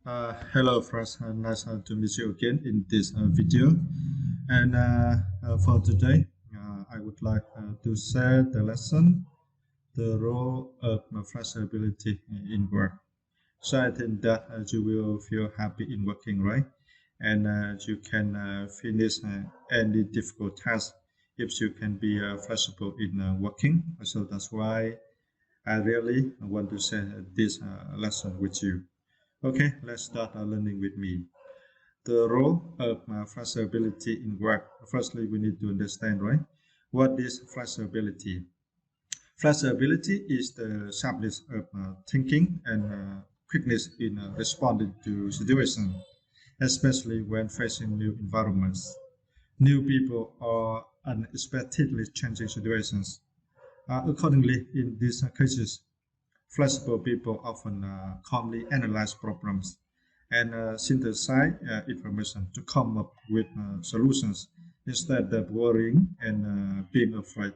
Hello friends, nice to meet you again in this video. And for today, I would like to share the lesson, the role of flexibility in work. So I think that you will feel happy in working, right? And you can finish any difficult task if you can be flexible in working. So that's why I really want to share this lesson with you. Okay, let's start learning with me. The role of flexibility in work. Firstly, we need to understand, right? What is flexibility? Flexibility is the sharpness of thinking and quickness in responding to situations, especially when facing new environments, new people, or unexpectedly changing situations. Accordingly, in these cases, flexible people often calmly analyze problems and synthesize information to come up with solutions instead of worrying and being afraid.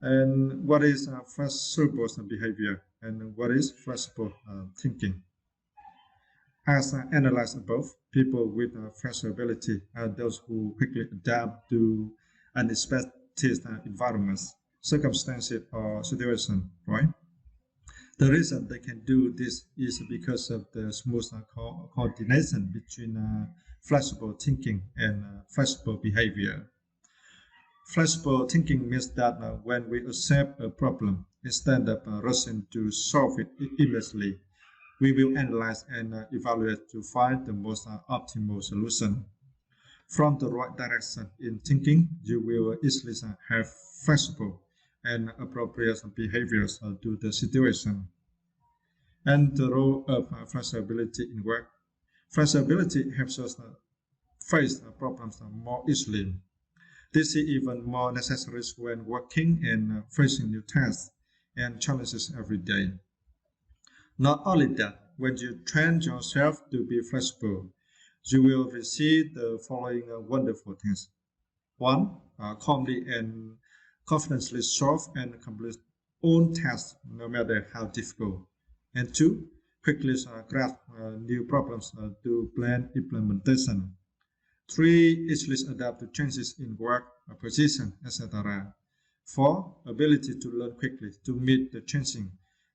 And what is flexible behavior and what is flexible thinking? As analyzed above, people with flexibility are those who quickly adapt to unexpected environments, circumstances, or situations, right? The reason they can do this is because of the smooth coordination between flexible thinking and flexible behavior. Flexible thinking means that when we accept a problem, instead of rushing to solve it immediately, we will analyze and evaluate to find the most optimal solution. From the right direction in thinking, you will easily have flexible and appropriate behaviors to the situation. And the role of flexibility in work. Flexibility helps us face problems more easily. This is even more necessary when working and facing new tasks and challenges every day. Not only that, when you train yourself to be flexible, you will receive the following wonderful things. One, calmly and confidently solve and complete own tasks, no matter how difficult. And two, quickly grasp new problems to plan implementation. Three, easily adapt to changes in work, position, etc. Four, ability to learn quickly to meet the changing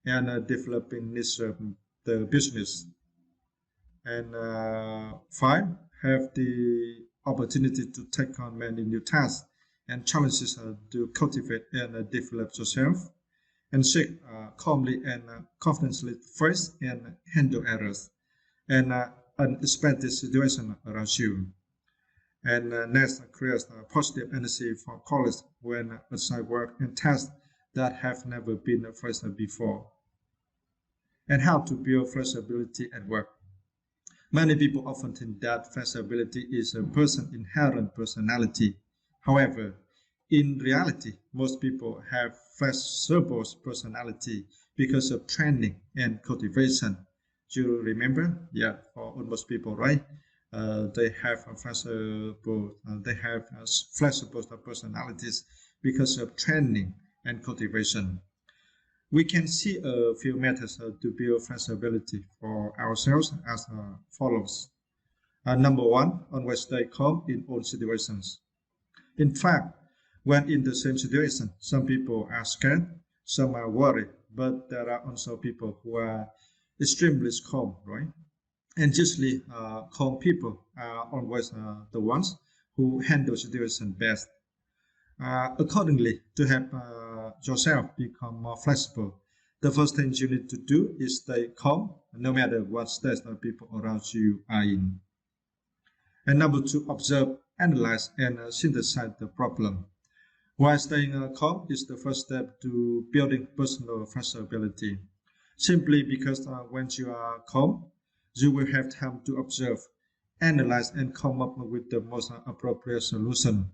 and developing needs of the business. And five, have the opportunity to take on many new tasks and challenges to cultivate and develop yourself. And six, calmly and confidently face and handle errors and unexpected situation around you. And next, creates positive energy for colleagues when assign work and tasks that have never been faced before. And how to build flexibility at work. Many people often think that flexibility is a person's inherent personality. However, in reality, most people have flexible personality because of training and cultivation. Do you remember? Yeah, for almost people, right? They have a flexible personalities because of training and cultivation. We can see a few methods to build flexibility for ourselves as follows. Number one, always stay calm in all situations. In fact, when in the same situation, some people are scared, some are worried, but there are also people who are extremely calm, right? And usually, calm people are always the ones who handle situation best. Accordingly, to help yourself become more flexible, the first thing you need to do is stay calm, no matter what state the people around you are in. And number two, observe, analyze, and synthesize the problem. While staying calm is the first step to building personal flexibility. Simply because when you are calm, you will have time to observe, analyze, and come up with the most appropriate solution.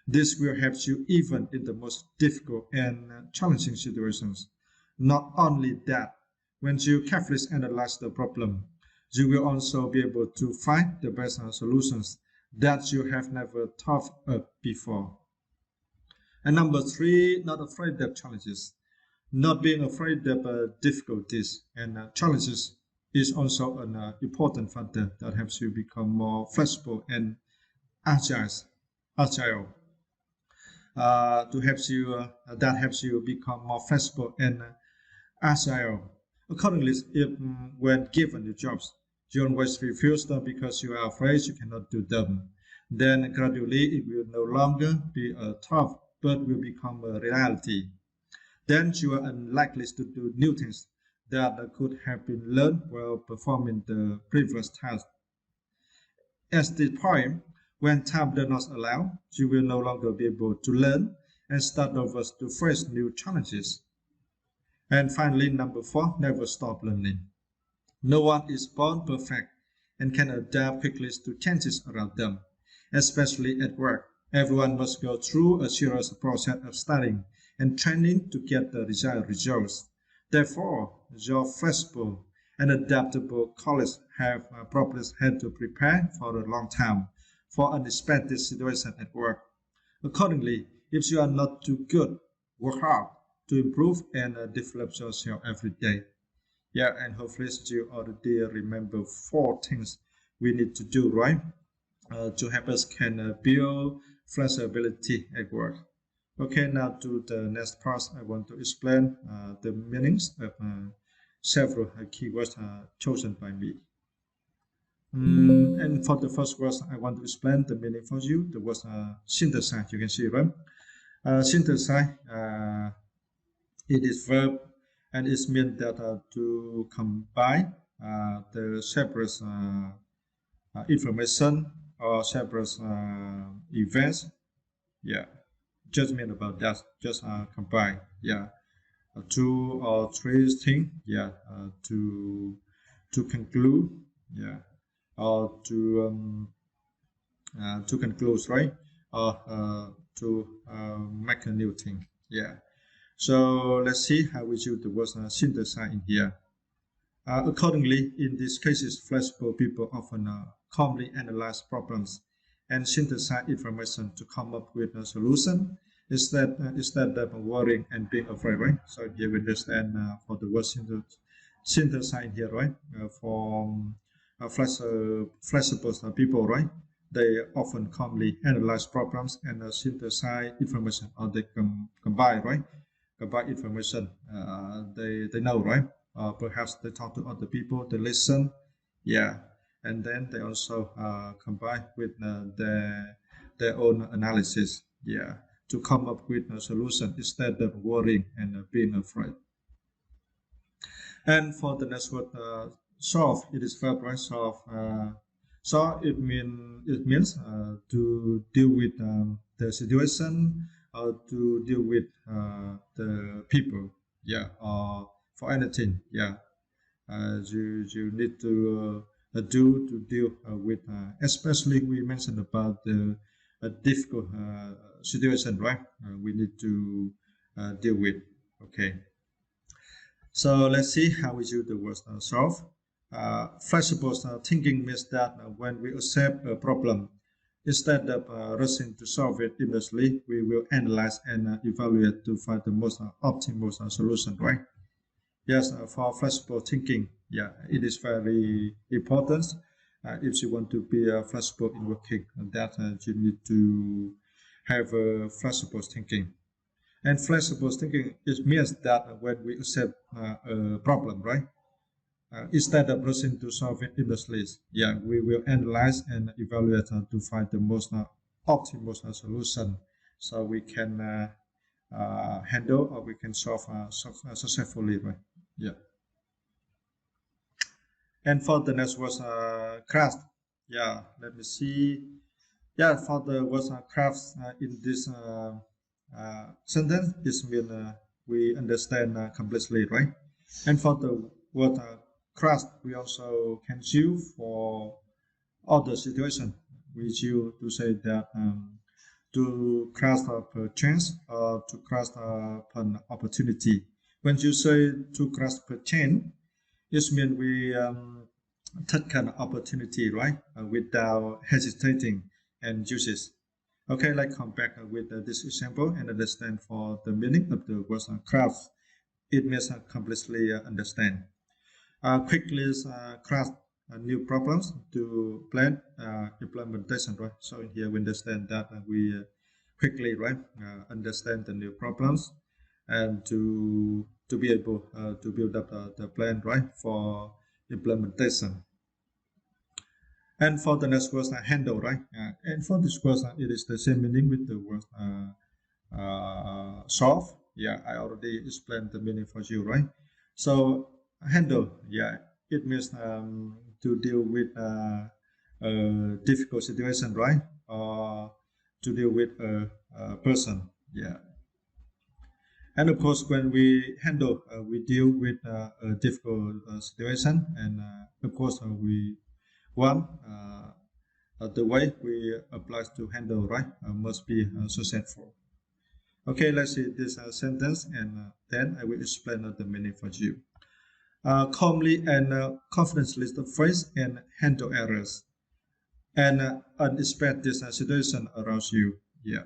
This will help you even in the most difficult and challenging situations. Not only that, when you carefully analyze the problem, you will also be able to find the best solutions that you have never thought of before. And number three, not afraid of challenges. Not being afraid of difficulties and challenges is also an important factor that helps you become more flexible and agile. Agile to helps you that helps you become more flexible and agile. Accordingly, if when given the jobs, you always refuse them because you are afraid you cannot do them, then gradually it will no longer be a thought but will become a reality. Then you are unlikely to do new things that could have been learned while performing the previous task. At this point, when time does not allow, you will no longer be able to learn and start over to face new challenges. And finally, number four, never stop learning. No one is born perfect and can adapt quickly to changes around them, especially at work. Everyone must go through a serious process of studying and training to get the desired results. Therefore, your flexible and adaptable colleagues have probably had to prepare for a long time for unexpected situations at work. Accordingly, if you are not too good, work hard to improve and develop yourself every day. Yeah, and hopefully you already remember four things we need to do, right? To help us can build flexibility at work. Okay, now to the next part, I want to explain the meanings of several keywords chosen by me. And for the first word, I want to explain the meaning for you. The word synthesize, you can see, right? Synthesize, it is verb, and it means that to combine the separate information or separate events. Yeah, just mean about that. Just combine. Yeah, two or three things. Yeah, to conclude. Yeah, or to conclude, right? Or to make a new thing. Yeah. So let's see how we use the word synthesize in here. Accordingly, in these cases, flexible people often calmly analyze problems and synthesize information to come up with a solution instead of worrying and being afraid, right? So you understand for the word synthesize in here, right? For flexible people, right? They often calmly analyze problems and synthesize information, or they combine, right? Combine information. They know, right? Perhaps they talk to other people, they listen, yeah, and then they also combine with their own analysis, yeah, to come up with a solution instead of worrying and being afraid. And for the next word, solve, it is verb, right? Solve. So it means to deal with the situation or to deal with the people, yeah, or for anything, yeah. You need to do to deal with, especially we mentioned about the difficult situation, right? We need to deal with. Okay. So let's see how we use the word solve. Flexible thinking means that when we accept a problem, instead of rushing to solve it immediately, we will analyze and evaluate to find the most optimal solution, right? Yes, for flexible thinking, yeah, it is very important. If you want to be flexible in working, that you need to have flexible thinking. And flexible thinking, it means that when we accept a problem, right? Instead of rushing to solve it immediately, yeah, we will analyze and evaluate to find the most optimal solution, so we can handle or we can solve successfully, right? Yeah. And for the next was craft. Yeah, let me see. Yeah, for the word crafts in this sentence, it means we understand completely, right? And for the word craft, we also can use for other situation. We use to say that to grasp a chance or to grasp an opportunity. When you say to grasp a chance, it means we take an opportunity, right, without hesitating and use it. Okay, let's come back with this example and understand for the meaning of the word craft. It means completely understand. quickly craft new problems to plan implementation, right? So in here we understand that we quickly, right, understand the new problems and to be able to build up the plan, right, for implementation. And for the next word, handle, right? And for this word, it is the same meaning with the word solve. Yeah, I already explained the meaning for you, right? So handle, yeah, it means to deal with a difficult situation, right? Or to deal with a person, yeah. And of course, when we handle, we deal with a difficult situation, and of course, we want the way we apply to handle, right, must be successful. Okay, let's see this sentence, and then I will explain the meaning for you. Calmly and confidently face and handle errors and unexpected situation around you. Yeah.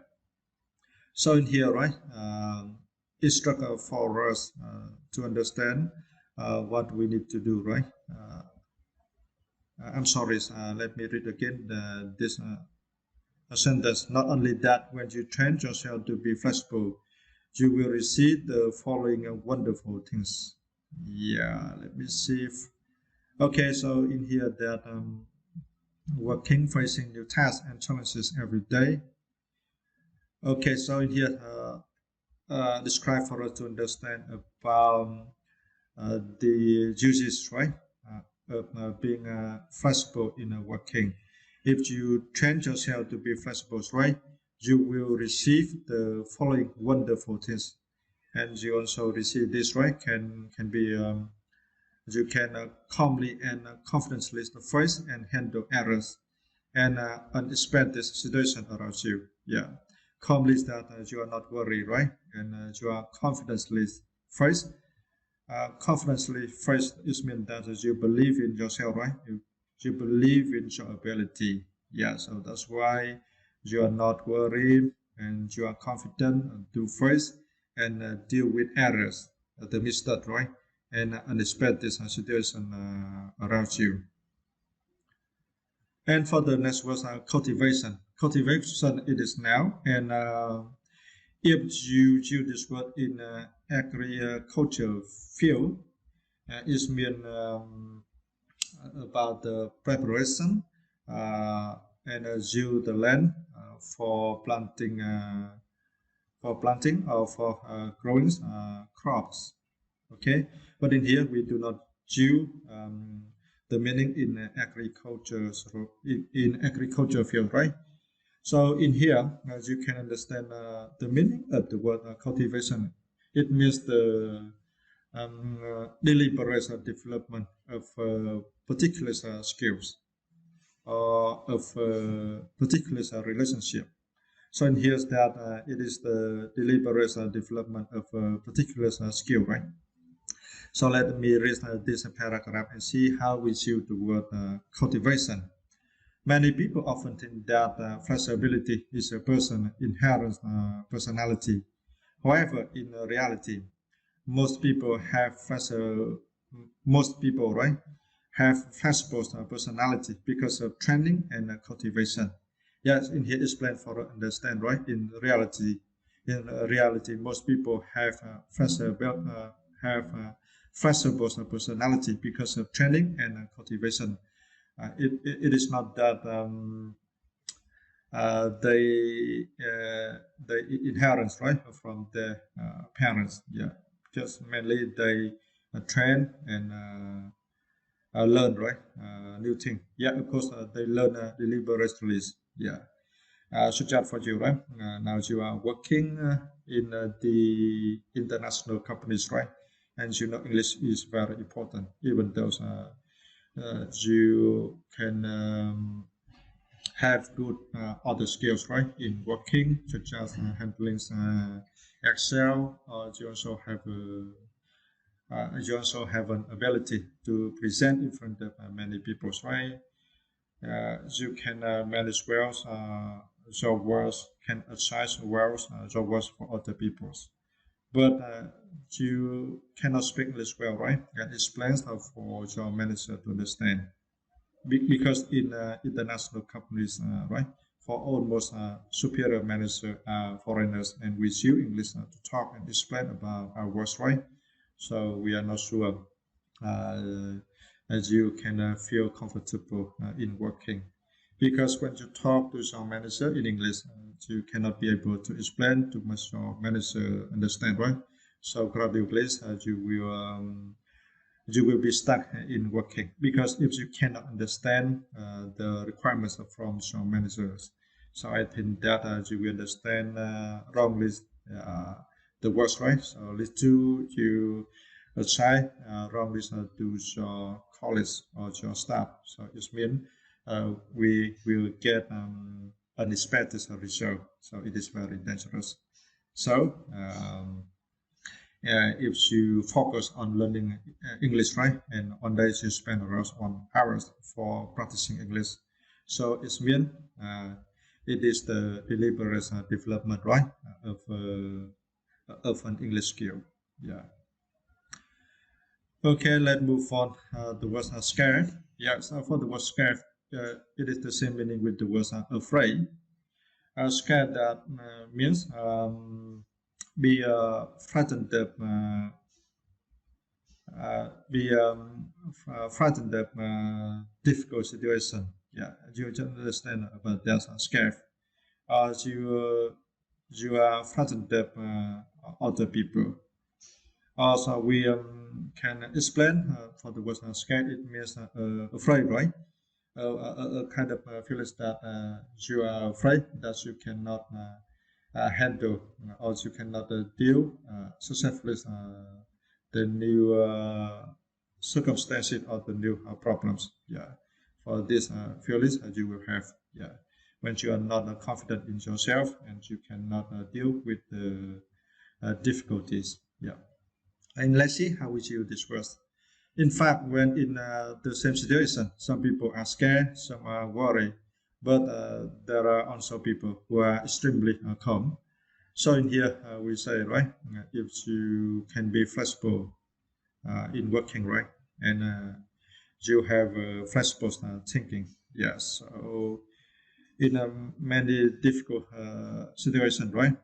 So in here, right, it's structure for us to understand what we need to do, right? I'm sorry. Let me read again this sentence. Not only that, when you train yourself to be flexible, you will receive the following wonderful things. Yeah, let me see. Okay, so in here that working, facing new tasks and challenges every day. Okay, so in here describe for us to understand about the uses, right, of being flexible in working. If you train yourself to be flexible, right, you will receive the following wonderful things. And you also receive this, right, can be you can calmly and confidently face and handle errors and unexpected situation around you. Yeah, calmly is that you are not worried, right, and you are confidently face. Confidently face is mean that you believe in yourself, right? You believe in your ability. Yeah, so that's why you are not worried and you are confident to face and deal with errors, the mistake, right? And unexpected situation around you. And for the next word, cultivation. Cultivation it is now, and if you use this word in agriculture field, it means about the preparation and use the land for planting or for growing crops. Okay, but in here we do not use the meaning in agriculture, so in agriculture field, right? So in here, as you can understand the meaning of the word cultivation, it means the deliberate development of particular skills or of particular relationship. So in here that it is the deliberate development of a particular skill, right? So let me read this paragraph and see how we use the word cultivation. Many people often think that flexibility is a person's inherent personality. However, in reality, most people have flexible, most people, right, have flexible personality because of training and cultivation. Yes, in here explained for understand, right? In reality, most people have flexible personality because of training and cultivation. It is not that they inheritance, right, from their parents. Yeah, just mainly they train and learn, right, new thing. Yeah, of course they learn deliberately. Yeah, such as for you, right? Now you are working in the international companies, right? And you know English is very important, even though you can have good other skills, right, in working, such as handling Excel. You also have an ability to present in front of many people, right? You can manage well your works, can assign well your works for other people. but you cannot speak English well, right? And explains for your manager to understand. Because in international companies, right, for almost superior manager foreigners, and with you English to talk and explain about our works, right? So we are not sure uh, as you can feel comfortable in working. Because when you talk to your manager in English, you cannot be able to explain to much your manager understand, right? So gradually, you will be stuck in working, because if you cannot understand the requirements from your managers, so I think that you will understand wrongly uh, the works, right? So let's do you try wrongly to your colleagues or your staff. So it means we will get unexpected result. So it is very dangerous. So if you focus on learning English, right, and on days you spend around 1 hours for practicing English, so it means it is the deliberate development, right, of an English skill. Yeah. Okay, let's move on. The word scared. Yeah, so for the word scared, it is the same meaning with the word afraid. Scared that means be frightened of frightened of difficult situation. Yeah, you just understand about that scared. You are frightened of other people. Also, we can explain for the word scared. It means afraid, right? A kind of feeling that you are afraid that you cannot handle or you cannot deal successfully the new circumstances or the new problems. Yeah, for this feelings you will have. Yeah, when you are not confident in yourself and you cannot deal with the difficulties. Yeah, and let's see how we deal this first. In fact, when in the same situation, some people are scared, some are worried, but there are also people who are extremely calm. So in here, we say, right, if you can be flexible in working, right, and you have flexible thinking, yes. So in many difficult situations, right,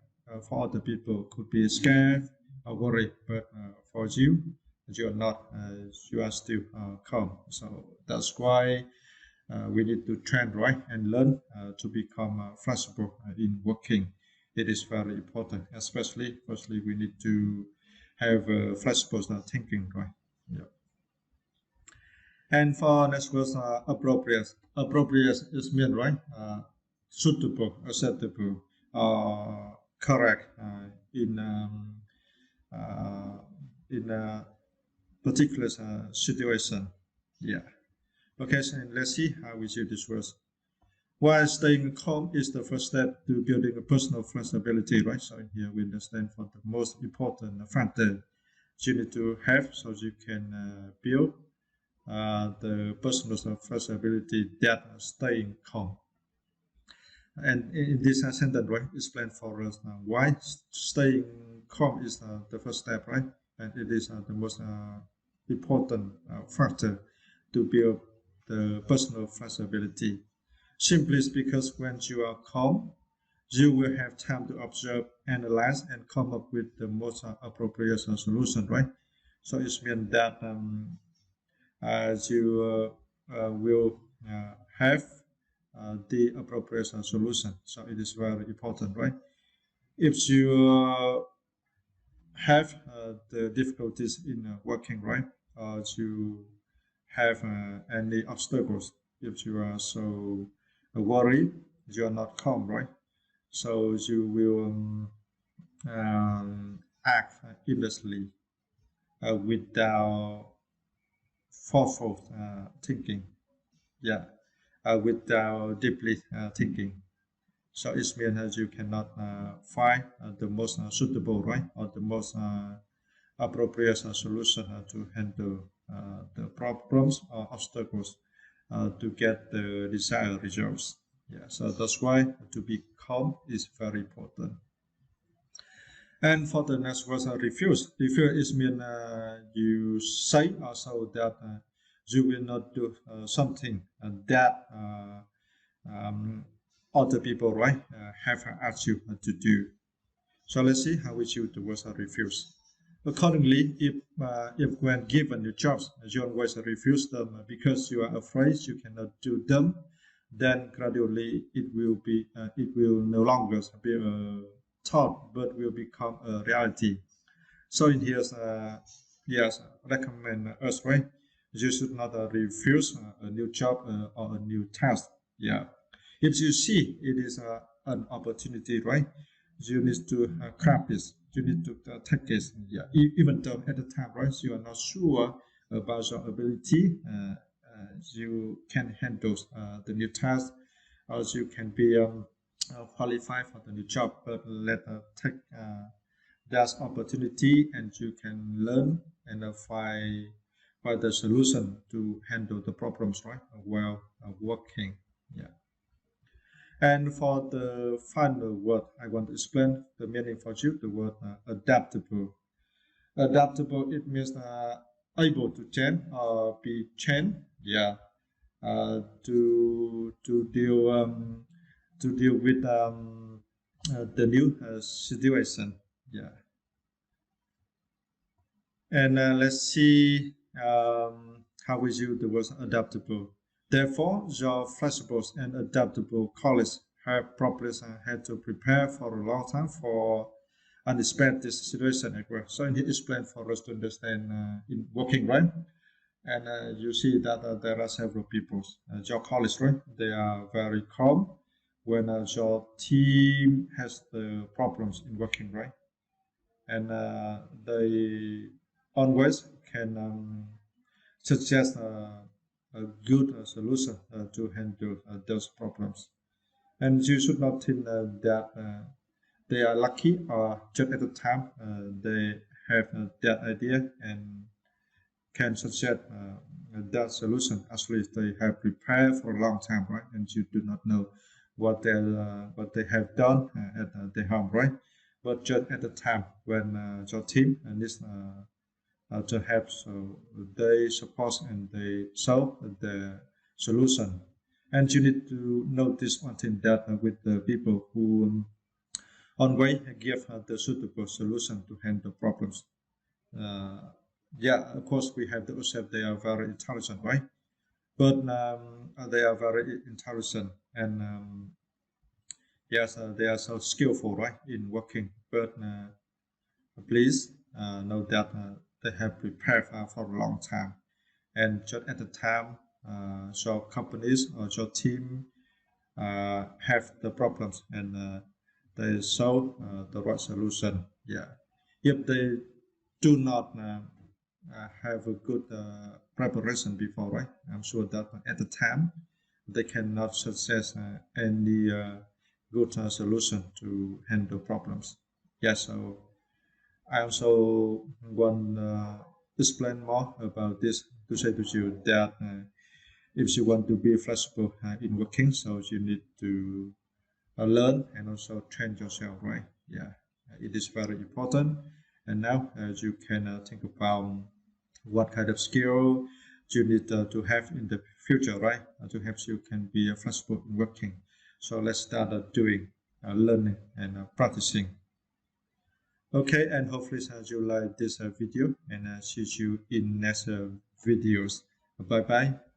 for other people could be scared or worried, but for you, you are not, you are still calm. So that's why we need to train, right, and learn to become flexible in working. It is very important, especially, firstly, we need to have flexible thinking, right? Yeah. And for next was appropriate. Appropriate is mean, right? Suitable, acceptable, correct uh, in a particular situation. Yeah. Okay, so let's see how we see this works. While staying calm is the first step to building a personal flexibility, right? So here we understand for the most important factor you need to have so you can build the personal flexibility that staying calm. And in this sentence, right, explain for us why staying calm is the first step, right? And it is the most important factor to build the personal flexibility. Simply because when you are calm, you will have time to observe, analyze, and come up with the most appropriate solution, right? So it means that you will have the appropriate solution. So it is very important, right? If you have the difficulties in working, right, you have any obstacles, if you are so worried, you are not calm, right? So you will act endlessly without thoughtful thinking. Yeah, without deeply thinking. So it means that you cannot find the most suitable, right, or the most appropriate solution to handle the problems or obstacles to get the desired results. Yeah, so that's why to be calm is very important. And for the next word, refuse. Refuse is mean you say also that you will not do something that other people, right, have asked you to do. So let's see how we use the word refuse. Accordingly, if when given your jobs, you always refuse them because you are afraid you cannot do them, then gradually it will no longer be a thought, but will become a reality. So in here, yes, recommend us, right? You should not refuse a new job or a new task. Yeah, if you see it is an opportunity, right? You need to grab this. You need to take this. Yeah, even though at the time, right, you are not sure about your ability, you can handle the new task, or you can be qualified for the new job. But let take that opportunity, and you can learn and find the solution to handle the problems, right, while working. Yeah. And for the final word, I want to explain the meaning for you, the word adaptable. Adaptable, it means able to change or be changed. Yeah. To deal with the new situation. Yeah. And let's see how we use the word adaptable. Therefore, your flexible and adaptable colleagues have probably had to prepare for a long time for unexpected situation as well. So he explained for us to understand in working, right? And you see that there are several people, your colleagues, right? They are very calm when your team has the problems in working, right? And they always can suggest a good solution to handle those problems. And you should not think that they are lucky or just at the time they have that idea and can suggest that solution. Actually, they have prepared for a long time, right? And you do not know what they have done at their home, right? But just at the time when your team needs to help, so they support and they solve the solution. And you need to notice one thing that with the people who always give the suitable solution to handle problems. Uh, yeah, of course, we have to accept they are very intelligent, right? But they are very intelligent and yes, they are so skillful, right, in working. But please know that they have prepared for a long time, and just at the time, so companies or your team have the problems and they solve the right solution. Yeah, if they do not have a good preparation before, right? I'm sure that at the time they cannot success any good solution to handle problems. Yeah, so I also want explain more about this to say to you that if you want to be flexible in working, so you need to learn and also train yourself, right? Yeah, it is very important. And now you can think about what kind of skill you need to have in the future, right? To help you can be flexible in working. So let's start doing, learning, and practicing. Okay, and hopefully you like this video, and see you in next videos. Bye bye.